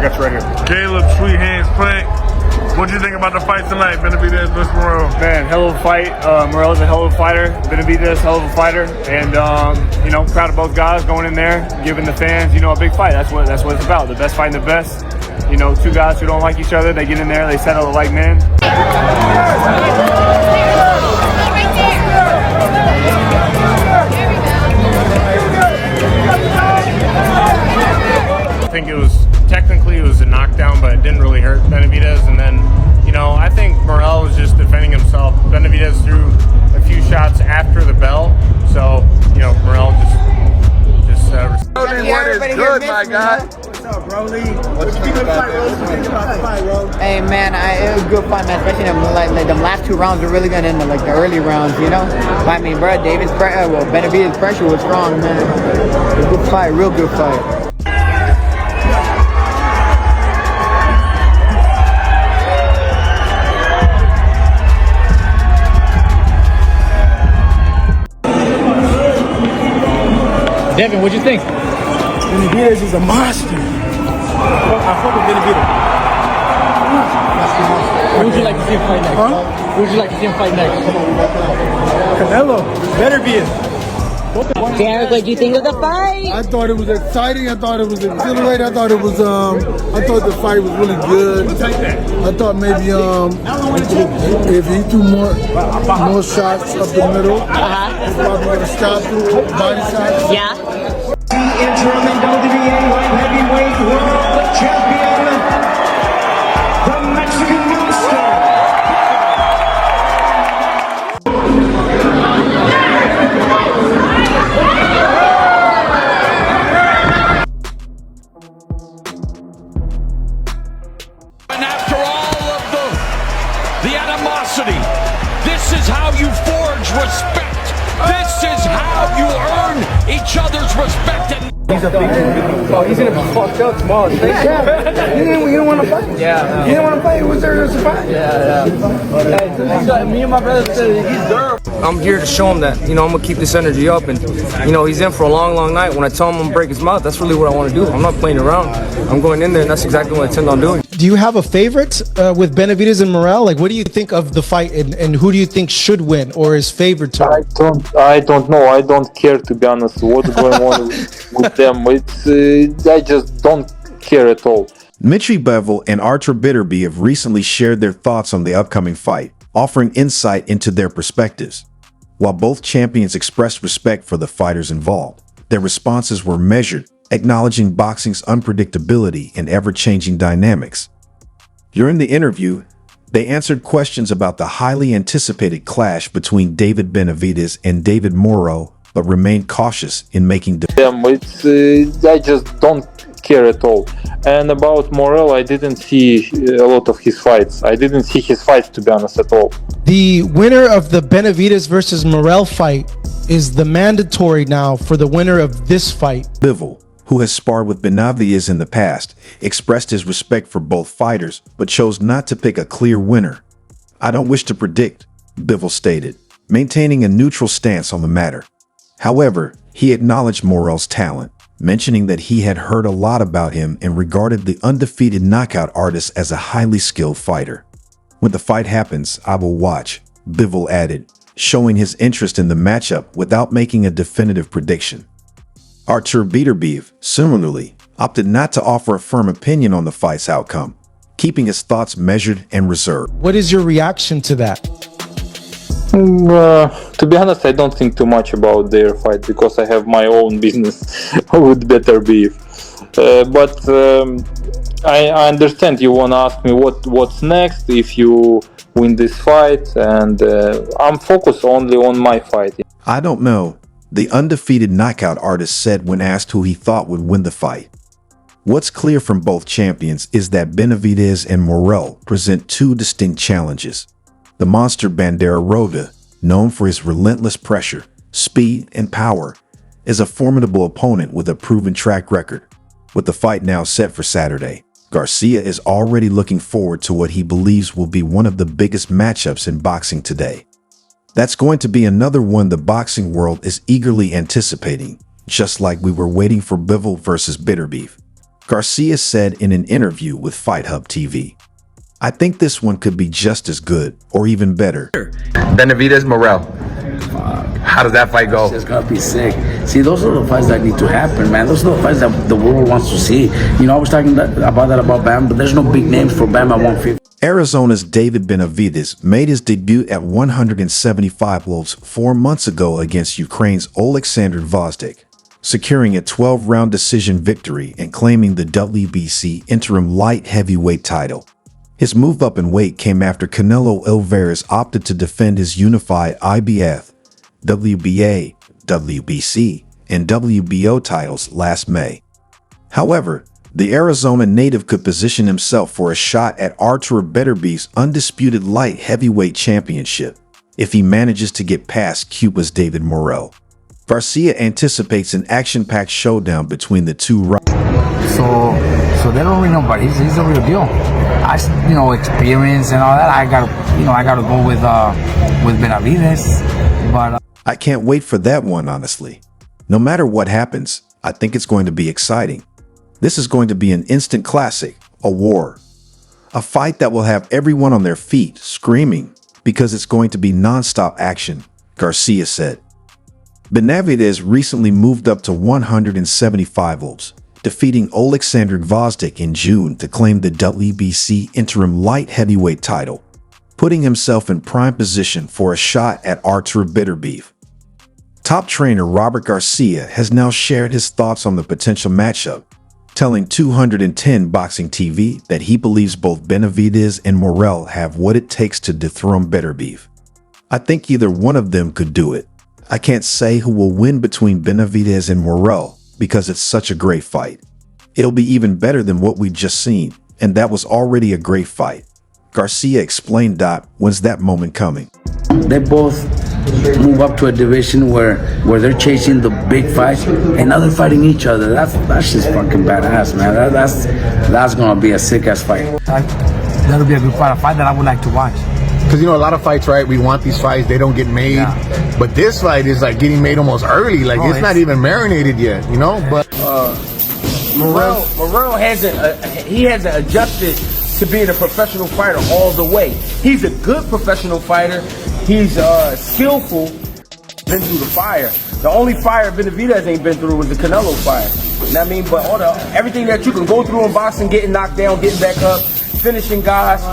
got you right here. Caleb Sweet Hands Plank. What do you think about the fight tonight, Benavidez versus Morrell? Man, hell of a fight. Morrell's a hell of a fighter. Benavidez, hell of a fighter. And, you know, proud of both guys going in there, giving the fans, you know, a big fight. That's what it's about. The best fighting the best. You know, two guys who don't like each other, they get in there, they settle it like men. I think it was a knockdown, but it didn't really hurt Benavidez. And then, you know, I think Morrell was just defending himself. Benavidez threw a few shots after the bell, so you know, Morrell just. Brody, what is good, my guy? What's up, Brody? What you think of the fight, Rose? What you think about the fight, Rose? Hey man, it was a good fight, man. Especially like the last two rounds were really good in the early rounds, you know. But, I mean, bro, Benavidez's pressure was strong, man. It was a good fight, real good fight. Devin, what'd you think? Benavidez is a monster. I fuck with Benavidez. Who would you like to see him fight next? Huh? Who would you like to see him fight next? Canelo. Better be it. Derek, what do you think of the fight? I thought it was exciting. I thought it was exhilarating. I thought it was I thought the fight was really good. I thought maybe if he threw more shots up the middle, he's probably gonna stop through body shots. Yeah. Interim WBA light heavyweight world champion, the Mexican monster. And after all of the animosity, this is how you forge respect. This is how you earn each other's respect. He's a big dude. Oh, he's gonna be fucked up tomorrow. Yeah. You didn't want to fight? Yeah. You didn't want to fight? Was there to fight? Yeah. Hey, me and my brother said he's there. I'm here to show him that, you know, I'm gonna keep this energy up, and you know, he's in for a long night. When I tell him I'm gonna break his mouth, that's really what I want to do. I'm not playing around. I'm going in there, and that's exactly what I intend on doing. Do you have a favorite with Benavidez and Morrell? Like, what do you think of the fight, and who do you think should win or is favored to win? I don't know. I don't care, to be honest, what's going on with them. It's I just don't care at all. Mitchie Bevell and Artur Beterbiev have recently shared their thoughts on the upcoming fight, offering insight into their perspectives. While both champions expressed respect for the fighters involved, their responses were measured, acknowledging boxing's unpredictability and ever-changing dynamics. During the interview, they answered questions about the highly anticipated clash between David Benavidez and David Morrell, but remained cautious in making I just don't care at all. And about Morrell, I didn't see a lot of his fights. I didn't see his fights, to be honest, at all. The winner of the Benavidez versus Morrell fight is the mandatory now for the winner of this fight. Bivol, who has sparred with Benavidez in the past, expressed his respect for both fighters, but chose not to pick a clear winner. "I don't wish to predict," Bivol stated, maintaining a neutral stance on the matter. However, he acknowledged Morrell's talent, mentioning that he had heard a lot about him and regarded the undefeated knockout artist as a highly skilled fighter. "When the fight happens, I will watch," Bivol added, showing his interest in the matchup without making a definitive prediction. Artur Beterbiev, similarly, opted not to offer a firm opinion on the fight's outcome, keeping his thoughts measured and reserved. What is your reaction to that? To be honest, I don't think too much about their fight because I have my own business with Beterbiev. But I understand you want to ask me what's next if you win this fight, and I'm focused only on my fight. "I don't know," the undefeated knockout artist said when asked who he thought would win the fight. What's clear from both champions is that Benavidez and Morrell present two distinct challenges. The monster Bandera Roda, known for his relentless pressure, speed, and power, is a formidable opponent with a proven track record. With the fight now set for Saturday, Garcia is already looking forward to what he believes will be one of the biggest matchups in boxing today. That's going to be another one the boxing world is eagerly anticipating, just like we were waiting for Bivol versus Beterbiev. Garcia said in an interview with Fight Hub TV. I think this one could be just as good or even better. Benavidez, Morrell. How does that fight go? It's gonna be sick. See, those are the fights that need to happen, man. Those are the fights that the world wants to see. You know, I was talking about that about Bam, but there's no big names for Bam at 150. Arizona's David Benavidez made his debut at 175 loaves 4 months ago against Ukraine's Oleksandr Gvozdyk, securing a 12-round decision victory and claiming the WBC interim light heavyweight title. His move up in weight came after Canelo Alvarez opted to defend his unified IBF, WBA, WBC, and WBO titles last May. However, the Arizona native could position himself for a shot at Artur Beterbiev's undisputed light heavyweight championship if he manages to get past Cuba's David Morrell. Garcia anticipates an action-packed showdown between the two rivals. So they don't really know, but he's the real deal. Experience and all that. I gotta go with Benavidez, but I can't wait for that one, honestly. No matter what happens, I think it's going to be exciting. This is going to be an instant classic, a war. A fight that will have everyone on their feet, screaming, because it's going to be non-stop action, Garcia said. Benavidez recently moved up to 175 loaves, defeating Oleksandr Gvozdyk in June to claim the WBC interim light heavyweight title, putting himself in prime position for a shot at Artur Beterbiev. Top trainer Robert Garcia has now shared his thoughts on the potential matchup, telling 210 Boxing TV that he believes both Benavidez and Morrell have what it takes to dethrone Beterbiev. I think either one of them could do it. I can't say who will win between Benavidez and Morrell because it's such a great fight. It'll be even better than what we've just seen, and that was already a great fight. Garcia explained, when's that moment coming? They both move up to a division where they're chasing the big fights and now they're fighting each other. That's just fucking badass, man. That's gonna be a sick ass fight. That'll be a good fight, a fight that I would like to watch. Because a lot of fights, right? We want these fights, they don't get made. Yeah. But this fight is like getting made almost early. Like it's not even marinated yet, But Morrell hasn't adjusted to being a professional fighter all the way. He's a good professional fighter. He's skillful. Been through the fire. The only fire Benavidez ain't been through was the Canelo fire. You know what I mean? But everything that you can go through in boxing, getting knocked down, getting back up, finishing guys.